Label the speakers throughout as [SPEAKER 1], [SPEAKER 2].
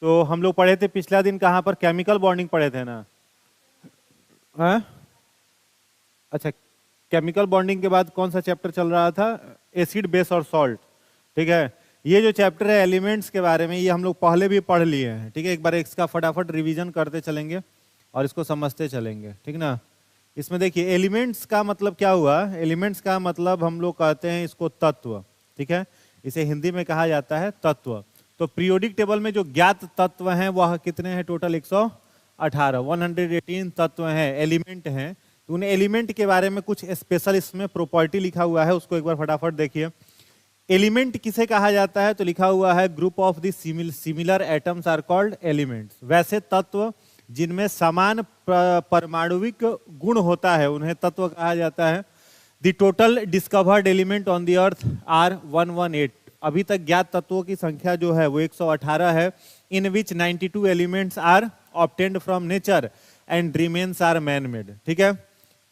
[SPEAKER 1] तो हम लोग पढ़े थे पिछला दिन कहाँ पर, केमिकल बॉन्डिंग पढ़े थे ना? हाँ, अच्छा, केमिकल बॉन्डिंग के बाद कौन सा चैप्टर चल रहा था? एसिड, बेस और सॉल्ट। ठीक है, ये जो चैप्टर है एलिमेंट्स के बारे में, ये हम लोग पहले भी पढ़ लिए हैं। ठीक है, एक बार इसका फटाफट रिवीजन करते चलेंगे और इसको समझते चलेंगे। ठीक ना? इसमें देखिए एलिमेंट्स का मतलब क्या हुआ। एलिमेंट्स का मतलब हम लोग कहते हैं इसको तत्व। ठीक है, इसे हिंदी में कहा जाता है तत्व। तो पीरियोडिक टेबल में जो ज्ञात तत्व हैं वह कितने हैं? टोटल 118, 118 तत्व हैं, एलिमेंट हैं। तो उन एलिमेंट के बारे में कुछ स्पेशल इसमें प्रॉपर्टी लिखा हुआ है, उसको एक बार फटाफट देखिए। एलिमेंट किसे कहा जाता है? तो लिखा हुआ है group of the similar atoms are called elements. वैसे तत्व जिनमें समान परमाणुविक गुण होता है उन्हें तत्व कहा जाता है। The total discovered element on the earth are 118। अभी तक ज्ञात तत्वों की संख्या जो है वो 118 है। In which 92 elements are obtained from nature and remains are man made. ठीक है,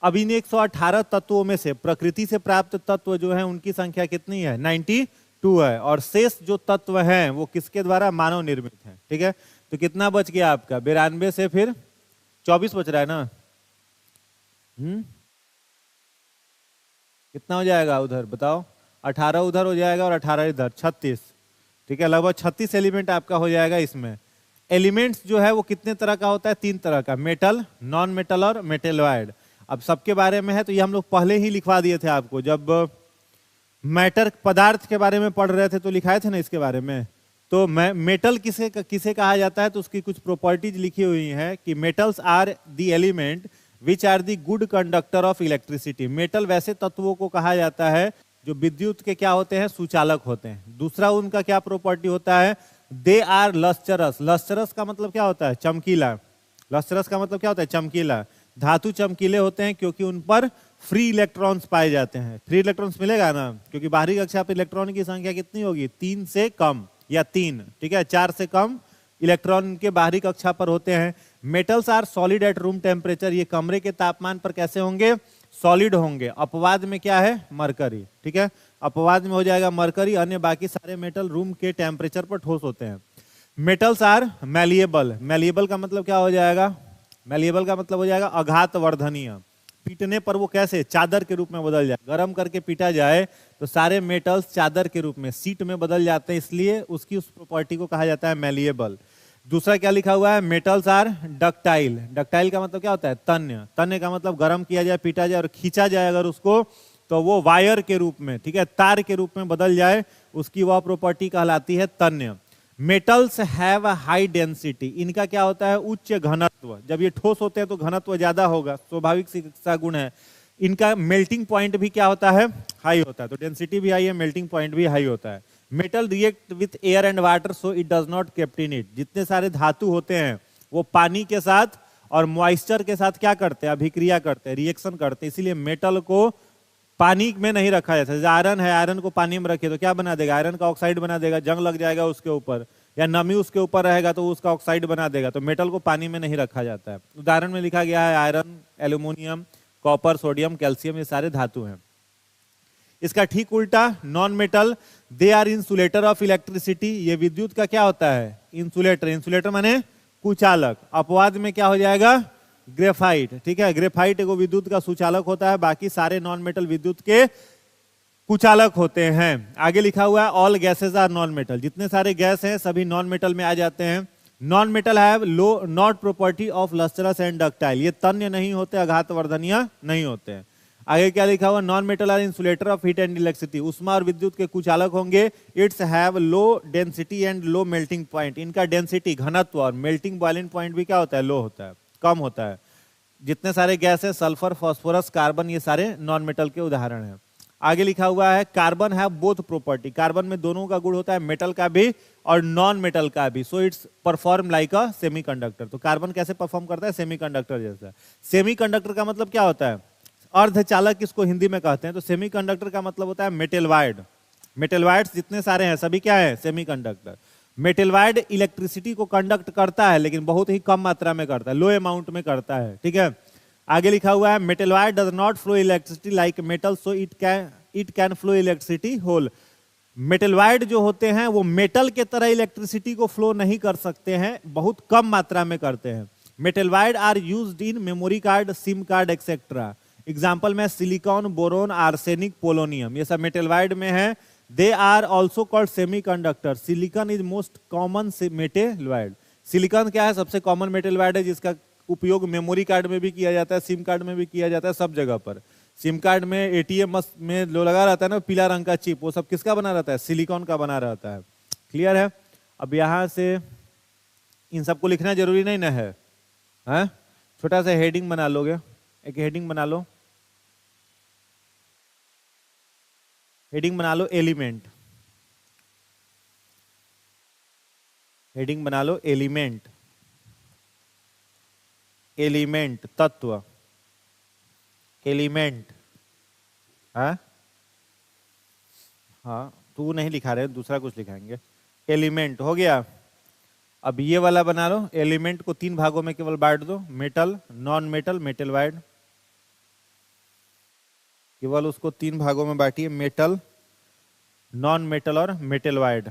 [SPEAKER 1] अब इन 118 तत्वों में से प्रकृति से प्राप्त तत्व जो है उनकी संख्या कितनी है? 92 है। और शेष जो तत्व हैं वो किसके द्वारा? मानव निर्मित है। ठीक है, तो कितना बच गया आपका? 92 से फिर 24 बच रहा है ना? कितना हो जाएगा उधर बताओ? 18 उधर हो जाएगा और 18 इधर, 36। ठीक है, लगभग 36 एलिमेंट आपका हो जाएगा इसमें। एलिमेंट्स जो है वो कितने तरह का होता है? 3 तरह का, मेटल, नॉन मेटल और मेटेलॉइड। अब सबके बारे में है तो ये हम लोग पहले ही लिखवा दिए थे आपको, जब मैटर पदार्थ के बारे में पढ़ रहे थे तो लिखाए थे ना इसके बारे में। तो मेटल किसे किसे कहा जाता है? तो उसकी कुछ प्रॉपर्टीज लिखी हुई है कि metals are the element which are the good conductor of electricity. Metal वैसे तत्वों को कहा जाता है जो विद्युत के क्या होते हैं? सुचालक होते हैं। दूसरा उनका क्या प्रॉपर्टी होता है? They are lustrous. लस्टरस का मतलब क्या होता है? चमकीला। लस्टरस का मतलब क्या होता है? चमकीला। धातु चमकीले होते हैं क्योंकि उन पर फ्री इलेक्ट्रॉन्स पाए जाते हैं। फ्री इलेक्ट्रॉन्स मिलेगा ना, क्योंकि बाहरी कक्षा पर इलेक्ट्रॉन की संख्या कितनी होगी? 3 से कम या 3। ठीक है, 4 से कम इलेक्ट्रॉन के बाहरी कक्षा पर होते हैं। Metals are solid at room temperature. ये कमरे के तापमान पर कैसे होंगे? सॉलिड होंगे। अपवाद में क्या है? मरकरी। ठीक है, अपवाद में हो जाएगा मरकरी, अन्य बाकी सारे मेटल रूम के टेम्परेचर पर ठोस होते हैं। Metals are malleable. मैलिएबल का मतलब क्या हो जाएगा? मैलिएबल का मतलब हो जाएगा आघात वर्धनीय। पीटने पर वो कैसे? चादर के रूप में बदल जाए। गर्म करके पीटा जाए तो सारे मेटल्स चादर के रूप में, सीट में बदल जाते हैं, इसलिए उसकी उस प्रॉपर्टी को कहा जाता है मैलिएबल। दूसरा क्या लिखा हुआ है? Metals are ductile. डक्टाइल का मतलब क्या होता है? तन्य। तन्य का मतलब गर्म किया जाए, पीटा जाए और खींचा जाए अगर उसको, तो वो वायर के रूप में, ठीक है, तार के रूप में बदल जाए, उसकी वह प्रॉपर्टी कहलाती है तन्य। Metals have a high density. इनका क्या होता है? उच्च घनत्व। जब ये ठोस होते हैं तो घनत्व ज्यादा होगा, स्वाभाविक सा गुण है। इनका मेल्टिंग पॉइंट भी क्या होता है? हाई होता है। तो डेंसिटी भी हाई है, मेल्टिंग पॉइंट भी हाई होता है। Metal react with air and water so it does not kept in it. जितने सारे धातु होते हैं वो पानी के साथ और मॉइस्चर के साथ क्या करते हैं? अभिक्रिया करते हैं, रिएक्शन करते हैं। इसीलिए मेटल को पानी में नहीं रखा जाता। जैसे आयरन है, आयरन को पानी में रखे तो क्या बना देगा? आयरन का ऑक्साइड बना देगा, जंग लग जाएगा उसके ऊपर, या नमी उसके ऊपर रहेगा तो उसका ऑक्साइड बना देगा। तो मेटल को पानी में नहीं रखा जाता है। उदाहरण में लिखा गया है iron, aluminium, copper, sodium, calcium, ये सारे धातु हैं। इसका ठीक उल्टा non metal, they are insulator of electricity. ये विद्युत का क्या होता है? इंसुलेटर। इंसुलेटर माने कुचालक। अपवाद में क्या हो जाएगा? ग्रेफाइट। ठीक है, ग्रेफाइट एगो विद्युत का सुचालक होता है, बाकी सारे नॉन मेटल विद्युत के कुचालक होते हैं। आगे लिखा हुआ है all gases are non metal. जितने सारे गैस हैं सभी नॉन मेटल में आ जाते हैं। Non metal have low not property of lustrous and ductile. ये तन्य नहीं होते, आघात वर्धनीय नहीं होते हैं। आगे क्या लिखा हुआ? Non metal are insulator of heat and electricity. उष्मा और विद्युत के कुचालक होंगे। Its have low density and low melting point. इनका डेंसिटी, घनत्व और मेल्टिंग बॉइलिंग पॉइंट भी क्या होता है? लो होता है, कम होता है। जितने सारे गैस है, सल्फर, फास्फोरस, कार्बन, ये सारे नॉन मेटल के उदाहरण हैं। आगे लिखा हुआ है carbon have both property. Carbon में दोनों का गुण होता है, मेटल का भी और नॉन मेटल का भी। So it's perform like a semiconductor. तो कार्बन कैसे परफॉर्म करता है? सेमीकंडक्टर जैसा। सेमीकंडक्टर का मतलब क्या होता है? अर्धचालक इसको हिंदी में कहते हैं। तो सेमीकंडक्टर का मतलब होता है मेटेलवाइड। मेटेलवाइड्स जितने सारे हैं सभी क्या है? सेमीकंडक्टर। मेटेलवाइड इलेक्ट्रिसिटी को कंडक्ट करता है लेकिन बहुत ही कम मात्रा में करता है, लो अमाउंट में करता है। ठीक है, आगे लिखा हुआ है metalloid does not flow electricity like metal so it can flow electricity whole. Metalloid जो होते हैं वो मेटल के तरह इलेक्ट्रिसिटी को फ्लो नहीं कर सकते हैं, बहुत कम मात्रा में करते हैं। Metalloid are used in memory card, sim card etcetera. Example में सिलिकॉन, बोरोन, आर्सेनिक, पोलोनियम, ये सब मेटलवाइड में है। They are also called semiconductor. Silicon is most common metalloid. Silicon क्या है? सबसे कॉमन मेटलवाइड है, जिसका उपयोग मेमोरी कार्ड में भी किया जाता है, सिम कार्ड में भी किया जाता है, सब जगह पर। सिम कार्ड में, एटीएम में जो लगा रहता है ना पीला रंग का चिप, वो सब किसका बना रहता है? सिलिकॉन का बना रहता है। क्लियर है? अब यहां से इन सबको लिखना जरूरी नहीं ना है, हाँ? छोटा सा हेडिंग बना लोगे, एक हेडिंग बना लो, हेडिंग बना लो एलिमेंट, हेडिंग बना लो एलिमेंट, एलिमेंट तत्व, एलिमेंट। हाँ हाँ, तू नहीं लिखा रहे, दूसरा कुछ लिखाएंगे। एलिमेंट हो गया। अब ये वाला बना लो, एलिमेंट को 3 भागों में केवल बांट दो, मेटल, नॉन मेटल, मेटलवाइड। केवल उसको 3 भागों में बांटिए, मेटल, नॉन मेटल और मेटलवाइड।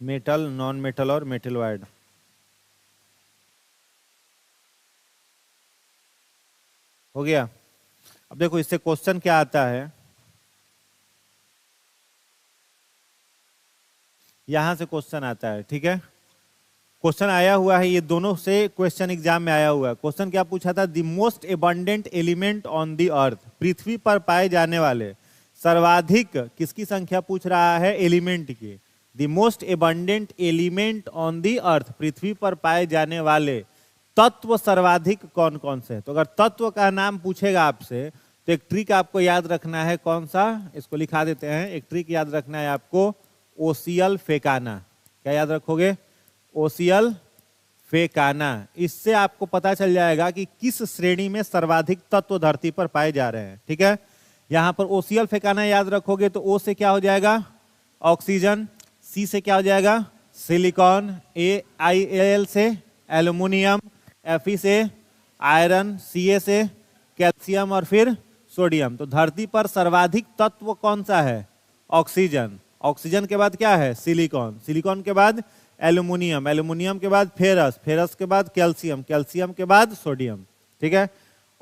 [SPEAKER 1] मेटल, नॉन मेटल और मेटलवाइड। हो गया। अब देखो इससे क्वेश्चन क्या आता है, यहां से क्वेश्चन आता है, ठीक है? क्वेश्चन आया हुआ है, ये दोनों से क्वेश्चन एग्जाम में आया हुआ है। क्वेश्चन क्या पूछा था? The most abundant element on the earth, पृथ्वी पर पाए जाने वाले सर्वाधिक किसकी संख्या पूछ रहा है? एलिमेंट की। The most abundant element on the earth, पृथ्वी पर पाए जाने वाले तत्व सर्वाधिक कौन कौन से? तो अगर तत्व का नाम पूछेगा आपसे तो एक ट्रिक आपको याद रखना है। कौन सा? इसको लिखा देते हैं। एक ट्रिक याद रखना है आपको, ओसियल फेकाना। क्या याद रखोगे? ओसियल फेकाना। इससे आपको पता चल जाएगा कि किस श्रेणी में सर्वाधिक तत्व धरती पर पाए जा रहे हैं, ठीक है? यहां पर ओसियल फेकाना याद रखोगे तो ओ से क्या हो जाएगा? ऑक्सीजन। सी से क्या हो जाएगा? सिलिकॉन। AiAl से एल्युमिनियम। Fe से आयरन। Ca से कैल्शियम और फिर सोडियम। तो धरती पर सर्वाधिक तत्व कौन सा है? ऑक्सीजन। ऑक्सीजन के बाद क्या है? सिलिकॉन। सिलिकॉन के बाद एल्युमिनियम। एल्युमिनियम के बाद फेरस। फेरस के बाद कैल्शियम। कैल्शियम के बाद सोडियम, ठीक है?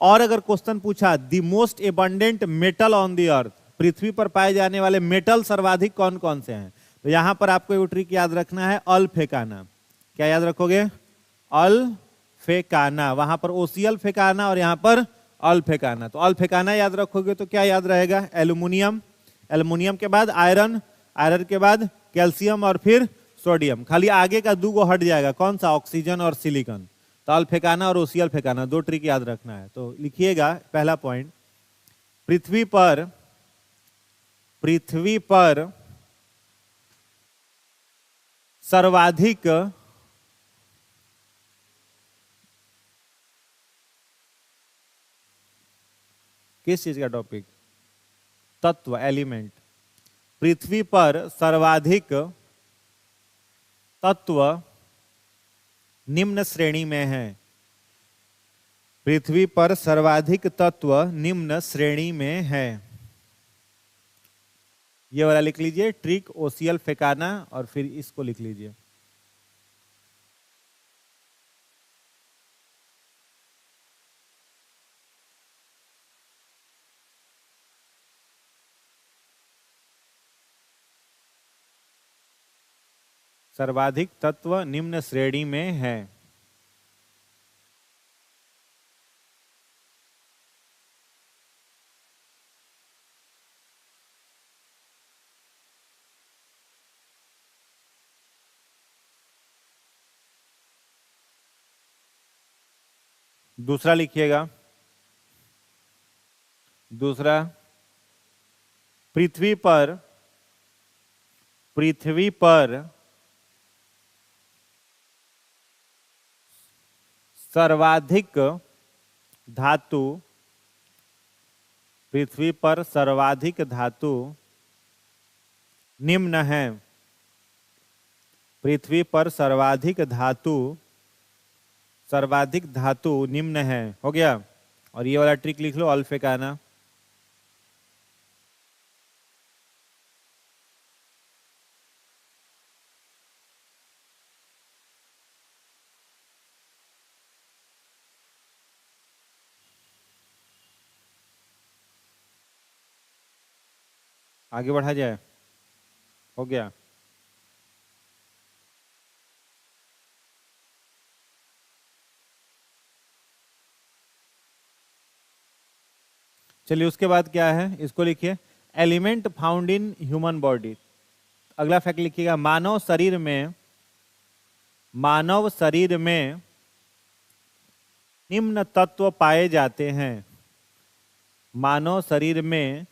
[SPEAKER 1] और अगर क्वेश्चन पूछा the most abundant metal on the earth, पृथ्वी पर पाए जाने वाले मेटल सर्वाधिक कौन कौन से हैं, तो यहां पर आपको एक ट्रिक याद रखना है, अल फेकाना। क्या याद रखोगे? अल फेकाना। वहां पर ओसियल फेकाना और यहां पर अल फेकाना। तो अल फेकाना याद रखोगे तो क्या याद रहेगा? एल्युमिनियम। एल्युमिनियम के बाद आयरन। आयरन के बाद कैल्शियम और फिर सोडियम। खाली आगे का 2 गो हट जाएगा, कौन सा? ऑक्सीजन और सिलिकॉन। तो अल फेकाना और ओसियल फेकाना, 2 ट्रिक याद रखना है। तो लिखिएगा पहला पॉइंट, पृथ्वी पर सर्वाधिक किस चीज का टॉपिक? तत्व, एलिमेंट। पृथ्वी पर सर्वाधिक तत्व निम्न श्रेणी में है। पृथ्वी पर सर्वाधिक तत्व निम्न श्रेणी में है। ये वाला लिख लीजिए, ट्रिक ओसियल फेकाना, और फिर इसको लिख लीजिए। सर्वाधिक तत्व निम्न श्रेणी में है। दूसरा लिखिएगा, दूसरा, पृथ्वी पर सर्वाधिक धातु, पृथ्वी पर सर्वाधिक धातु निम्न है। पृथ्वी पर सर्वाधिक धातु निम्न है। हो गया। और ये वाला ट्रिक लिख लो, अल्फेकाना। आगे बढ़ा जाए। हो गया। चलिए उसके बाद क्या है, इसको लिखिए, element found in human body. अगला फैक्ट लिखिएगा, मानव शरीर में निम्न तत्व पाए जाते हैं। मानव शरीर में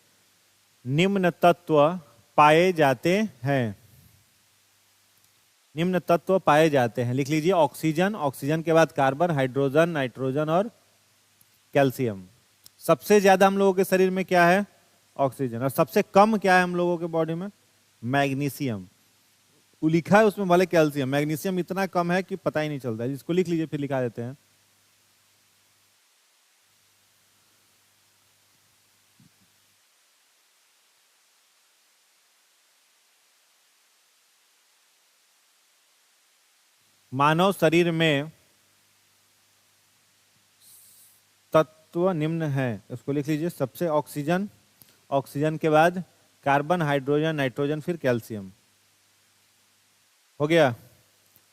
[SPEAKER 1] निम्न तत्व पाए जाते हैं। निम्न तत्व पाए जाते हैं लिख लीजिए, ऑक्सीजन, ऑक्सीजन के बाद कार्बन, हाइड्रोजन, नाइट्रोजन और कैल्शियम। सबसे ज्यादा हम लोगों के शरीर में क्या है, ऑक्सीजन। और सबसे कम क्या है हम लोगों के बॉडी में, मैग्नीशियम। वो लिखा है उसमें भले कैल्शियम, मैग्नीशियम इतना कम है कि पता ही नहीं चलता है। इसको लिख लीजिए, फिर लिखा देते हैं। मानव शरीर में तत्व निम्न है, इसको लिख लीजिए। सबसे ऑक्सीजन, ऑक्सीजन के बाद कार्बन, हाइड्रोजन, नाइट्रोजन, फिर कैल्शियम। हो गया।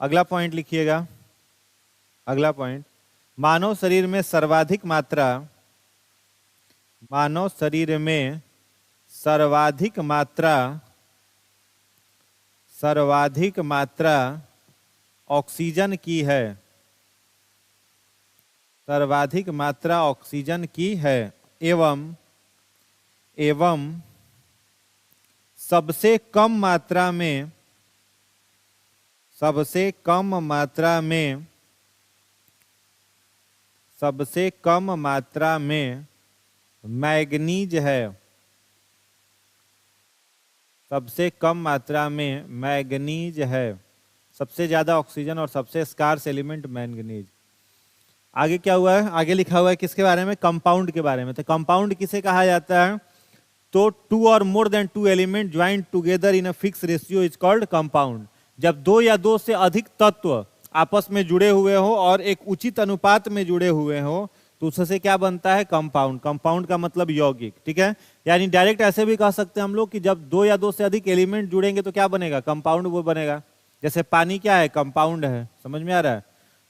[SPEAKER 1] अगला पॉइंट लिखिएगा। अगला पॉइंट, मानव शरीर में सर्वाधिक मात्रा ऑक्सीजन की है। सर्वाधिक मात्रा ऑक्सीजन की है एवं सबसे कम मात्रा में मैग्नीज है। सबसे कम मात्रा में मैग्नीज है। सबसे ज्यादा ऑक्सीजन और सबसे स्कार्स एलिमेंट मैंगनीज। आगे क्या हुआ है, आगे लिखा हुआ है किसके बारे में, कंपाउंड के बारे में। तो कंपाउंड किसे कहा जाता है, तो 2 और more than 2 element joint together in a fix ratio is called compound. जब 2 या 2 से अधिक तत्व आपस में जुड़े हुए हो और एक उचित अनुपात में जुड़े हुए हो तो उससे क्या बनता है, कंपाउंड। कंपाउंड का मतलब यौगिक, ठीक है। यानी डायरेक्ट ऐसे भी कह सकते हैं हम लोग कि जब 2 या 2 से अधिक एलिमेंट जुड़ेंगे तो क्या बनेगा, कंपाउंड वो बनेगा। जैसे पानी क्या है, कंपाउंड है, समझ में आ रहा है।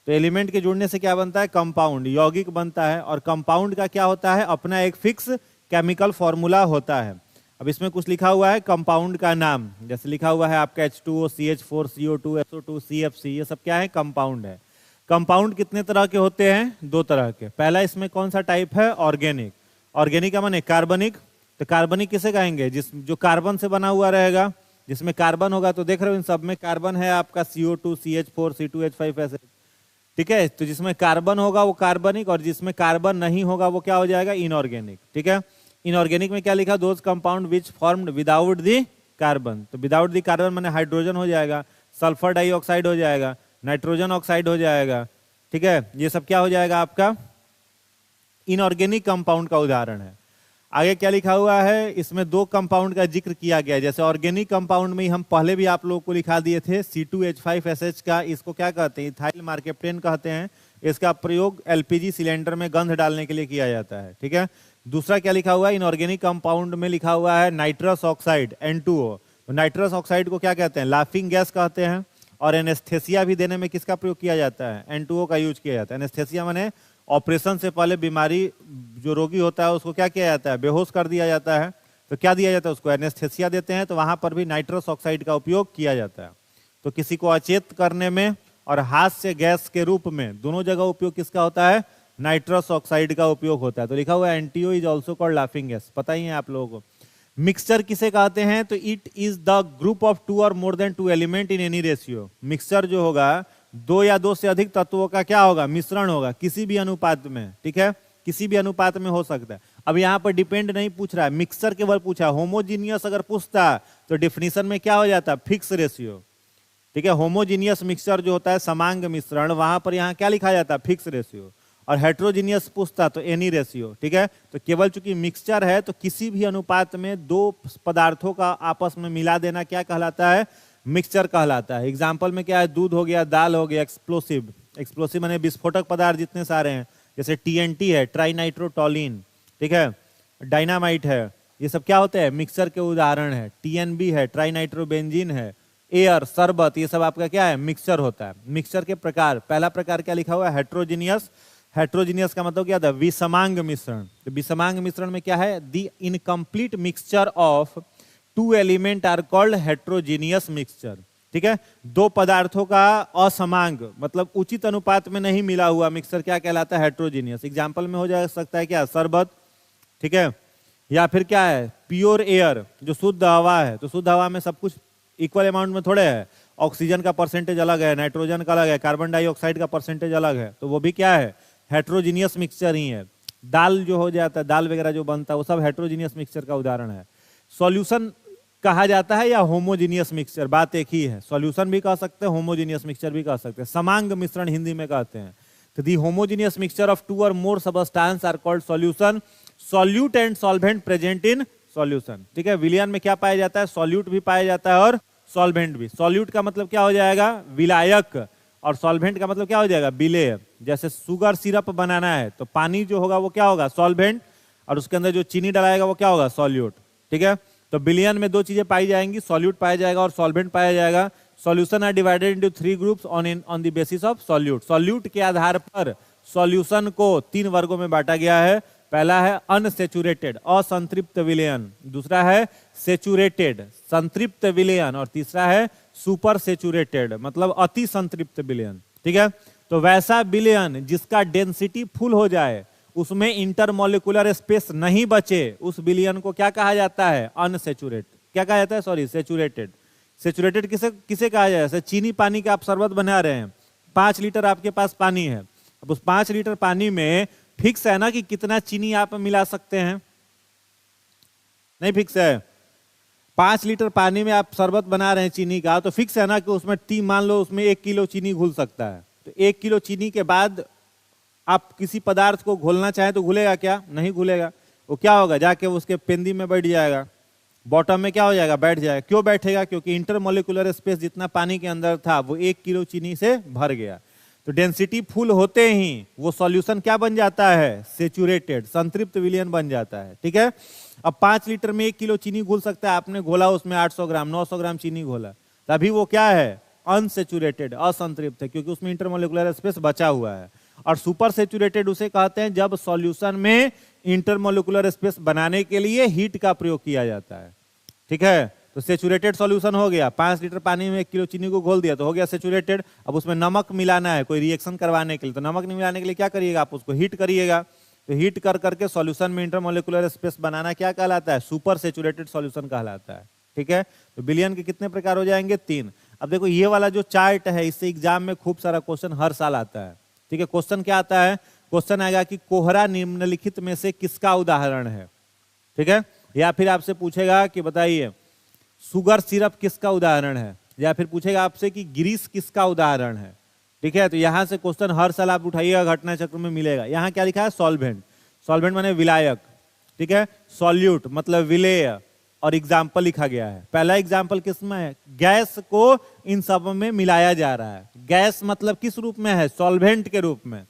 [SPEAKER 1] तो एलिमेंट के जुड़ने से क्या बनता है, कंपाउंड, यौगिक बनता है। और कंपाउंड का क्या होता है, अपना एक फिक्स केमिकल फॉर्मूला होता है। अब इसमें कुछ लिखा हुआ है कंपाउंड का नाम, जैसे लिखा हुआ है आपका H2O, CH4, CO2, SO2, CFC, ये सब क्या है, कंपाउंड है। कंपाउंड कितने तरह के होते हैं, 2 तरह के। पहला इसमें कौन सा टाइप है, ऑर्गेनिक। ऑर्गेनिक का माने कार्बनिक। तो कार्बनिक किसे कहेंगे, जो कार्बन से बना हुआ रहेगा, जिसमें कार्बन होगा। तो देख रहे हो इन सब में कार्बन है आपका CO2, CH4, C2H5 ऐसे, ठीक है। तो जिसमें कार्बन होगा वो कार्बनिक, और जिसमें कार्बन नहीं होगा वो क्या हो जाएगा, इनऑर्गेनिक, ठीक है। इनऑर्गेनिक में क्या लिखा, those compound which formed without the carbon. तो विदाउट द कार्बन माने हाइड्रोजन हो जाएगा, सल्फर डाइऑक्साइड हो जाएगा, नाइट्रोजन ऑक्साइड हो जाएगा, ठीक है। ये सब क्या हो जाएगा आपका इनऑर्गेनिक कंपाउंड का उदाहरण है। आगे क्या लिखा हुआ है, इसमें 2 कंपाउंड का जिक्र किया गया है। जैसे ऑर्गेनिक कंपाउंड में हम पहले भी आप लोगों को लिखा दिए थे, C2H5SH का, इसको क्या कहते हैं, इथाइल मार्केप्टेन कहते हैं। इसका प्रयोग LPG सिलेंडर में गंध डालने के लिए किया जाता है, ठीक है। दूसरा क्या लिखा हुआ है, इनऑर्गेनिक कंपाउंड में लिखा हुआ है नाइट्रस ऑक्साइड, N2O। तो नाइट्रस ऑक्साइड को क्या कहते हैं, लाफिंग गैस कहते हैं। और एनेस्थेसिया भी देने में किसका प्रयोग किया जाता है, N2O का यूज किया जाता है। एनेस्थेसिया माने ऑपरेशन से पहले बीमारी जो रोगी होता है उसको क्या किया जाता है, बेहोश कर दिया जाता है। तो क्या दिया जाता है, उसको एनेस्थेसिया देते हैं। तो वहां पर भी नाइट्रस ऑक्साइड का उपयोग किया जाता है। तो किसी को अचेत करने में और हास्य गैस के रूप में, दोनों जगह उपयोग किसका होता है, नाइट्रस ऑक्साइड का उपयोग होता है। तो लिखा हुआ है NTO is also called laughing gas, पता ही है आप लोगों को। मिक्सचर किसे कहते हैं, तो it is the group of 2 और more than 2 element in any ratio. Mixture जो होगा 2 या 2 से अधिक तत्वों का क्या होगा, मिश्रण होगा, किसी भी अनुपात में, ठीक है। किसी भी अनुपात में हो सकता है। अब यहाँ पर डिपेंड नहीं पूछ रहा है, मिक्सचर केवल पूछा। होमोजीनियस अगर पूछता तो डेफिनेशन में क्या हो जाता, फिक्स रेशियो। ठीक है। होमोजीनियस मिक्सचर जो होता है समांग मिश्रण, वहां पर यहाँ क्या लिखा जाता है, फिक्स रेशियो। और हेट्रोजीनियस पूछता तो एनी रेशियो। ठीक है, तो केवल चूंकि मिक्सचर है तो किसी भी अनुपात में दो पदार्थों का आपस में मिला देना क्या कहलाता है, मिक्सचर कहलाता है। एग्जाम्पल में क्या है, दूध हो गया, दाल हो गया, एक्सप्लोसिव। एक्सप्लोसिव माने विस्फोटक पदार्थ जितने सारे हैं, जैसे TNT है, ट्राइनाइट्रोटोलिन, ठीक है, डायनामाइट है, ये सब क्या होते हैं, मिक्सचर के उदाहरण है। TNB है, ट्राइनाइट्रोबेंजीन है, एयर, शरबत, ये सब आपका क्या है, मिक्सचर होता है। मिक्सचर के प्रकार, पहला प्रकार क्या लिखा हुआ है, हेट्रोजीनियस। हेट्रोजीनियस का मतलब क्या था, विषमांग मिश्रण। तो विषमांग मिश्रण में क्या है, the incomplete mixture of two element are called heterogeneous mixture. ठीक है, दो पदार्थों का असमांग मतलब उचित अनुपात में नहीं मिला हुआ मिक्सचर क्या कहलाता है, हेट्रोजीनियस। एग्जाम्पल में हो जा सकता है क्या, शरबत, ठीक है, या फिर क्या है, प्योर एयर, जो शुद्ध हवा है। तो शुद्ध हवा में सब कुछ इक्वल अमाउंट में थोड़े है, ऑक्सीजन का परसेंटेज अलग है, नाइट्रोजन का अलग है, कार्बन डाइऑक्साइड का परसेंटेज अलग है, तो वो भी क्या है, हेट्रोजीनियस मिक्सचर ही है। दाल जो हो जाता है, दाल वगैरह जो बनता है, वो सब हेट्रोजीनियस मिक्सचर का उदाहरण है। सॉल्यूशन कहा जाता है या होमोजीनियस मिक्सचर, बात एक ही है। सॉल्यूशन भी कह सकते हैं, होमोजीनियस मिक्सचर भी कह सकते हैं। समांग मिश्रण हिंदी में कहते हैं। तो the homogeneous mixture of two और more substance are called solution. Solute and solvent present in solution. ठीक है, विलयन में क्या पाया जाता है, सॉल्यूट भी पाया जाता है और सॉल्वेंट भी। सॉल्यूट का मतलब क्या हो जाएगा, विलायक, और सॉल्वेंट का मतलब क्या हो जाएगा, विलेय। जैसे शुगर सिरप बनाना है तो पानी जो होगा वो क्या होगा, सॉल्वेंट, और उसके अंदर जो चीनी डलाएगा वो क्या होगा, सॉल्यूट। ठीक है, तो विलयन में दो चीजें पाई जाएंगी, सॉल्यूट पाया जाएगा और सॉल्वेंट पाया जाएगा। Solution are divided into 3 groups on the basis of solute. Solute के आधार पर सॉल्यूशन को 3 वर्गों में बांटा गया है। पहला है अनसेचुरेटेड, असंतृप्त विलयन, दूसरा है सेचुरेटेड, संतृप्त विलयन, और तीसरा है सुपर सेचुरेटेड, मतलब अति संतृप्त विलयन। ठीक है, तो वैसा विलयन जिसका डेंसिटी फुल हो जाए, उसमें इंटरमोलिकुलर स्पेस नहीं बचे, उस विलयन को क्या कहा जाता है, अनसेचुरेट। क्या कहा जाता है, सॉरी, सेचुरेटेड। सेचुरेटेड किसे किसे कहा जाए, जैसे चीनी पानी का आप शरबत बना रहे हैं, 5 लीटर आपके पास पानी है। अब उस 5 लीटर पानी में फिक्स है ना कि कितना चीनी आप मिला सकते हैं, नहीं फिक्स है। 5 लीटर पानी में आप शरबत बना रहे हैं चीनी का, तो फिक्स है ना कि उसमें मान लो उसमें 1 किलो चीनी घुल सकता है। तो 1 किलो चीनी के बाद आप किसी पदार्थ को घोलना चाहें तो घुलेगा क्या, नहीं घुलेगा। वो क्या होगा, जाके उसके पेंदी में बैठ जाएगा, बॉटम में क्या हो जाएगा, बैठ जाएगा। क्यों बैठेगा, क्योंकि इंटरमोलिकुलर स्पेस जितना पानी के अंदर था वो 1 किलो चीनी से भर गया। तो डेंसिटी फुल होते ही वो सॉल्यूशन क्या बन जाता है, सेचुरेटेड, संतृप्त विलयन बन जाता है। ठीक है, अब 5 लीटर में 1 किलो चीनी घुल सकता है, आपने घोला उसमें 800 ग्राम 900 ग्राम चीनी घोला, तभी वो क्या है, अनसेचुरेटेड, असंतृप्त है, क्योंकि उसमें इंटरमोलिकुलर स्पेस बचा हुआ है। और सुपर सेचुरेटेड उसे कहते हैं जब सॉल्यूशन में इंटरमोलिकुलर स्पेस बनाने के लिए हीट का प्रयोग किया जाता है। ठीक है, तो सेचुरेटेड सॉल्यूशन हो गया, 5 लीटर पानी में 1 किलो चीनी को घोल दिया तो हो गया सेचुरेटेड। अब उसमें नमक मिलाना है कोई रिएक्शन करवाने के लिए, तो नमक नहीं मिलाने के लिए क्या करिएगा, आप उसको हीट करिएगा। तो हीट कर करके सॉल्यूशन में इंटरमोलिकुलर स्पेस बनाना क्या कहलाता है, सुपर सेचुरेटेड सॉल्यूशन कहलाता है। ठीक है, तो विलयन के कितने प्रकार हो जाएंगे, 3। अब देखो ये वाला जो चार्ट है, इससे एग्जाम में खूब सारा क्वेश्चन हर साल आता है। ठीक है, क्वेश्चन क्या आता है, क्वेश्चन आएगा कि कोहरा निम्नलिखित में से किसका उदाहरण है। ठीक है, या फिर आपसे पूछेगा कि बताइए शुगर सिरप किसका उदाहरण है, या फिर पूछेगा आपसे कि ग्रीस किसका उदाहरण है। ठीक है, तो यहां से क्वेश्चन हर साल आप उठाइएगा, घटना चक्र में मिलेगा। यहाँ क्या लिखा है, सॉल्वेंट। सॉल्वेंट माने विलायक। ठीक है, सॉल्यूट मतलब विलेय, और एग्जाम्पल लिखा गया है। पहला एग्जाम्पल किसमें है, गैस को इन सब में मिलाया जा रहा है। गैस मतलब किस रूप में है, सॉल्वेंट के रूप में।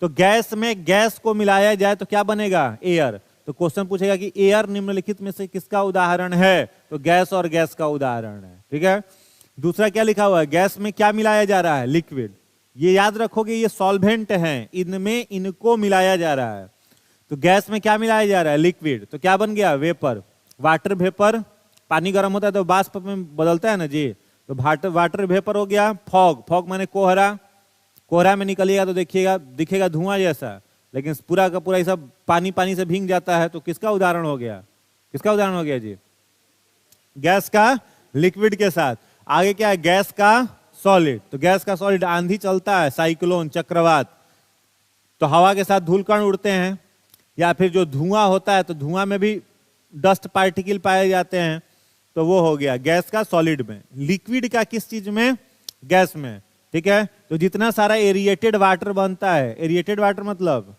[SPEAKER 1] तो गैस में गैस को मिलाया जाए तो क्या बनेगा, एयर। तो क्वेश्चन पूछेगा कि एयर निम्नलिखित में से किसका उदाहरण है, तो गैस और गैस का उदाहरण है। ठीक है, दूसरा क्या लिखा हुआ है, गैस में क्या मिलाया जा रहा है, लिक्विड। ये याद रखोगे, ये सॉल्वेंट हैं, इनमें इनको मिलाया जा रहा है। तो गैस में क्या मिलाया जा रहा है, लिक्विड, तो क्या बन गया, वेपर। वाटर वेपर, पानी गर्म होता है तो वाष्प में बदलता है ना जी, तो वाटर वेपर हो गया। फॉग, फॉग माने कोहरा, कोहरा में निकलिएगा तो देखिएगा दिखेगा धुआं जैसा, लेकिन पूरा का पूरा सब पानी पानी से भीग जाता है। तो किसका उदाहरण हो गया, किसका उदाहरण हो गया जी, गैस का लिक्विड के साथ। आगे क्या है, गैस का सॉलिड। तो गैस का सॉलिड, आंधी चलता है, साइक्लोन, चक्रवात, तो हवा के साथ धूल कण उड़ते हैं, या फिर जो धुआं होता है तो धुआं में भी डस्ट पार्टिकल पाए जाते हैं, तो वो हो गया गैस का सॉलिड में। लिक्विड का किस चीज में, गैस में, ठीक है। तो जितना सारा एरिएटेड वाटर बनता है, एरिएटेड वाटर मतलब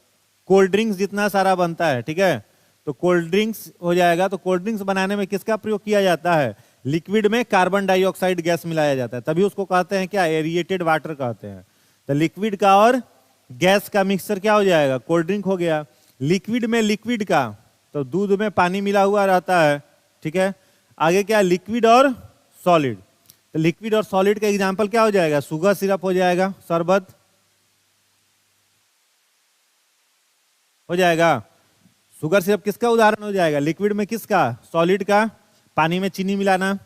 [SPEAKER 1] कोल्ड ड्रिंक्स जितना सारा बनता है, ठीक है, तो कोल्ड ड्रिंक्स हो जाएगा। तो कोल्ड ड्रिंक्स बनाने में किसका प्रयोग किया जाता है? लिक्विड में कार्बन डाइऑक्साइड गैस मिलाया जाता है, तभी उसको कहते हैं क्या? एरिएटेड वाटर कहते हैं। तो लिक्विड का और गैस का मिक्सचर क्या हो जाएगा? कोल्ड ड्रिंक हो गया। लिक्विड में लिक्विड का, तो दूध में पानी मिला हुआ रहता है, ठीक है। आगे क्या? लिक्विड और सॉलिड। तो लिक्विड और सॉलिड का एग्जांपल क्या हो जाएगा? शुगर सिरप हो जाएगा, शरबत हो जाएगा। शुगर सिरप किसका उदाहरण हो जाएगा? लिक्विड में किसका? सॉलिड का, पानी में चीनी मिलाना।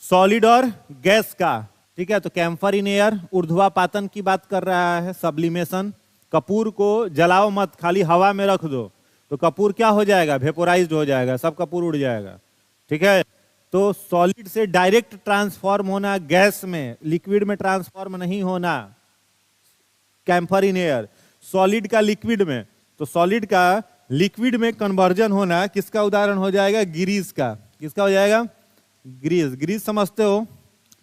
[SPEAKER 1] सॉलिड और गैस का, ठीक है। तो कैम्फर इन एयर, ऊर्ध्वापातन की बात कर रहा है, सब्लिमेशन। कपूर को जलाओ मत, खाली हवा में रख दो, तो कपूर क्या हो जाएगा? वेपोराइज्ड हो जाएगा, सब कपूर उड़ जाएगा, ठीक है। तो सॉलिड से डायरेक्ट ट्रांसफॉर्म होना गैस में, लिक्विड में ट्रांसफॉर्म नहीं होना, कैम्फर इन एयर। सॉलिड का लिक्विड में, तो सॉलिड का लिक्विड में कन्वर्जन होना किसका उदाहरण हो जाएगा? ग्रीस का। किसका हो जाएगा? ग्रीस। ग्रीस समझते हो?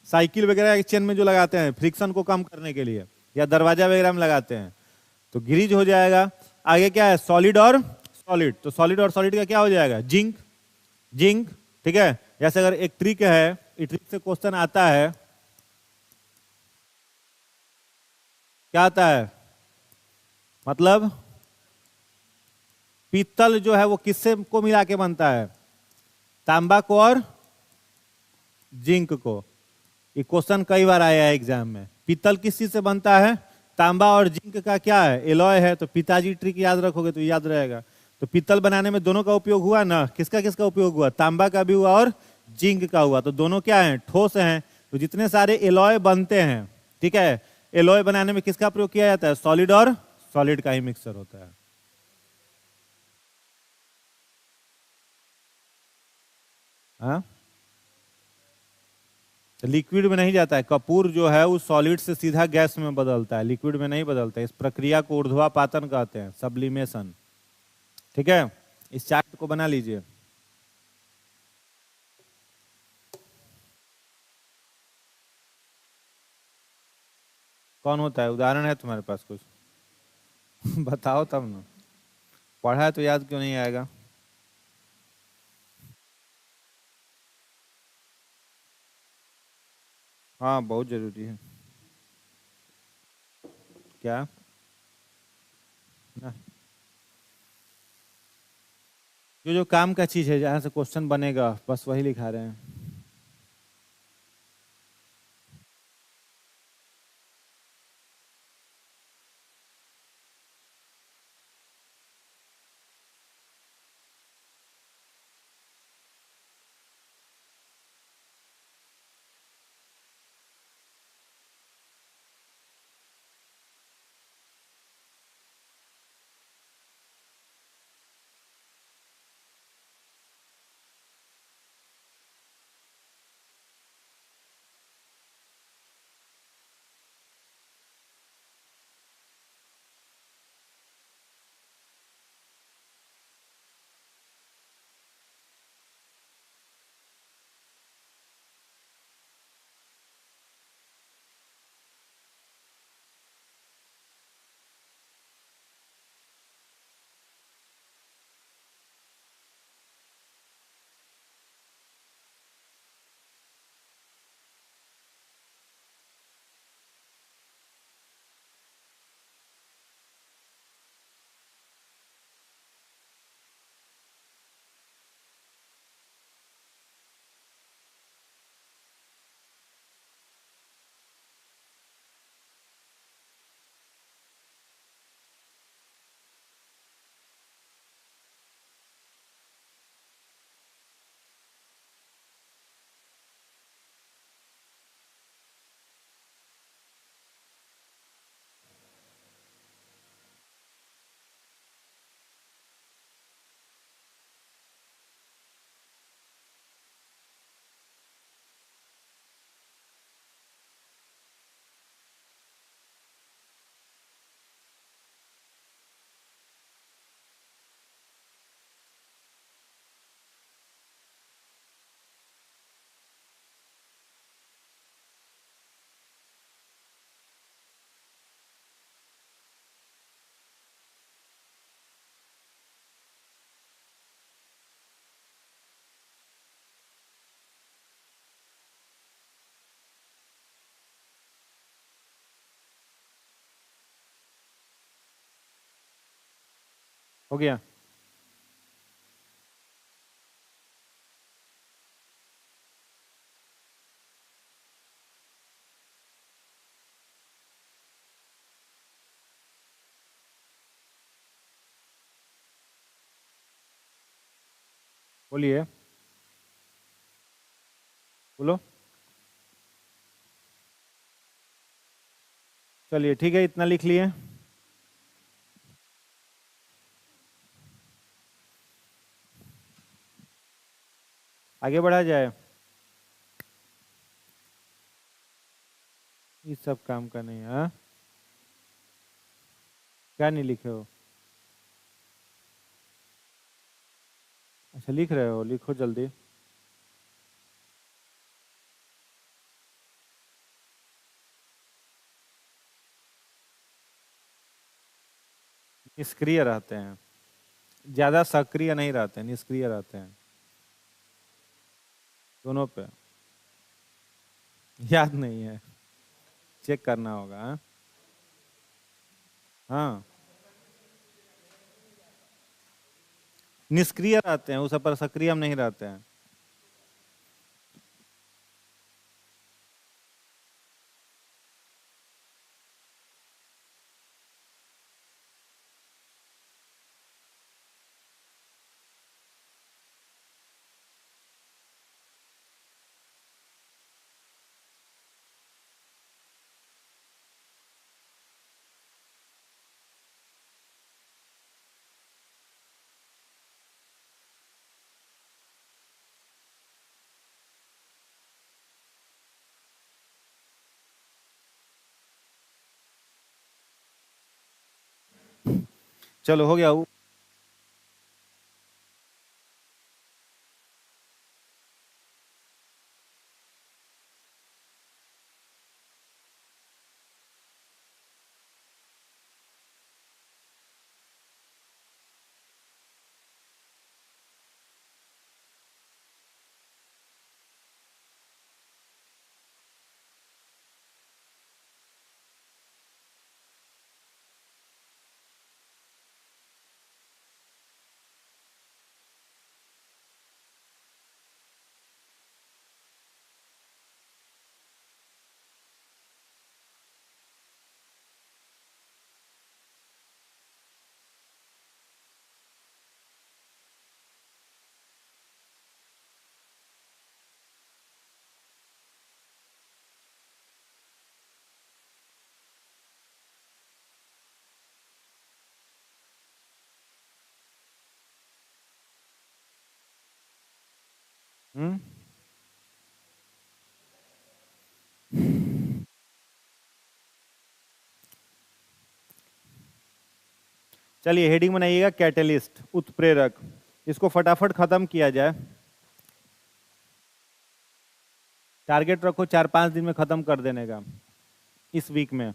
[SPEAKER 1] साइकिल वगैरह के चेन में जो लगाते हैं फ्रिक्शन को कम करने के लिए, या दरवाजा वगैरह में लगाते हैं, तो ग्रीज हो जाएगा। आगे क्या है? सॉलिड और सॉलिड। तो सॉलिड और सॉलिड का क्या हो जाएगा? जिंक। जिंक, ठीक है। जैसे अगर एक ट्रिक है, इस ट्रिक से क्वेश्चन आता है, क्या आता है? मतलब पीतल जो है वो किससे को मिला के बनता है? तांबा को और जिंक को। ये क्वेश्चन कई बार आया है एग्जाम में। पीतल किस चीज से बनता है? तांबा और जिंक का क्या है? एलॉय है। तो पिताजी ट्रिक याद रखोगे तो याद रहेगा। तो पीतल बनाने में दोनों का उपयोग हुआ ना। किसका किसका उपयोग हुआ? तांबा का भी हुआ और जिंक का हुआ। तो दोनों क्या है? ठोस हैं। तो जितने सारे एलॉय बनते हैं, ठीक है, एलॉय बनाने में किसका प्रयोग किया जाता है? सॉलिड और सॉलिड का ही मिक्सर होता है। हाँ, तो लिक्विड में नहीं जाता है। कपूर जो है वो सॉलिड से सीधा गैस में बदलता है, लिक्विड में नहीं बदलता है। इस प्रक्रिया को ऊर्ध्वापातन कहते हैं, सब्लिमेशन, ठीक है। इस चार्ट को बना लीजिए। कौन होता है? उदाहरण है तुम्हारे पास कुछ? बताओ तब ना। पढ़ा है तो याद क्यों नहीं आएगा? हाँ, बहुत जरूरी है। क्या? ना, जो जो काम का चीज है, जहां से क्वेश्चन बनेगा बस वही लिखा रहे हैं। हो गया? बोलिए, बोलो। चलिए ठीक है, इतना लिख लिए। आगे बढ़ा जाए। इस सब काम का नहीं है, हाँ? क्या नहीं लिखे हो? अच्छा, लिख रहे हो, लिखो जल्दी। निष्क्रिय रहते हैं, ज्यादा सक्रिय नहीं रहते, निष्क्रिय रहते हैं। दोनों पे। याद नहीं है, चेक करना होगा, हाँ? हाँ, निष्क्रिय रहते हैं, उस पर सक्रिय हम नहीं रहते हैं। चलो, हो गया। हम्म। चलिए, हेडिंग बनाइएगा, कैटलिस्ट, उत्प्रेरक। इसको फटाफट खत्म किया जाए। टारगेट रखो 4-5 दिन में खत्म कर देने का, इस वीक में।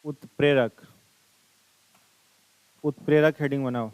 [SPEAKER 1] उत्प्रेरक, उत्प्रेरक हेडिंग बनाओ।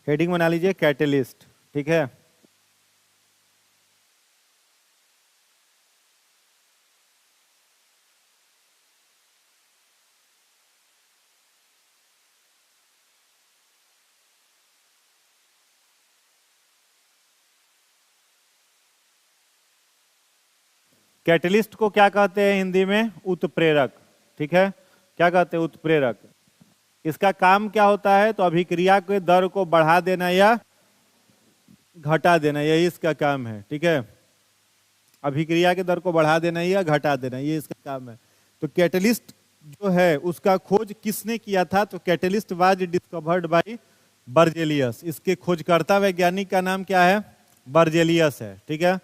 [SPEAKER 1] हेडिंग बना लीजिए कैटेलिस्ट, ठीक है। कैटलिस्ट को क्या कहते हैं हिंदी में? उत्प्रेरक, ठीक है। क्या कहते हैं? उत्प्रेरक। इसका काम क्या होता है? तो अभिक्रिया के दर को बढ़ा देना या घटा देना, यही इसका काम है, ठीक है। अभिक्रिया के दर को बढ़ा देना या घटा देना, ये इसका काम है। तो कैटलिस्ट जो है उसका खोज किसने किया था? तो catalyst was discovered by Berzelius. इसके खोजकर्ता वैज्ञानिक का नाम क्या है? बर्जेलियस है, ठीक है।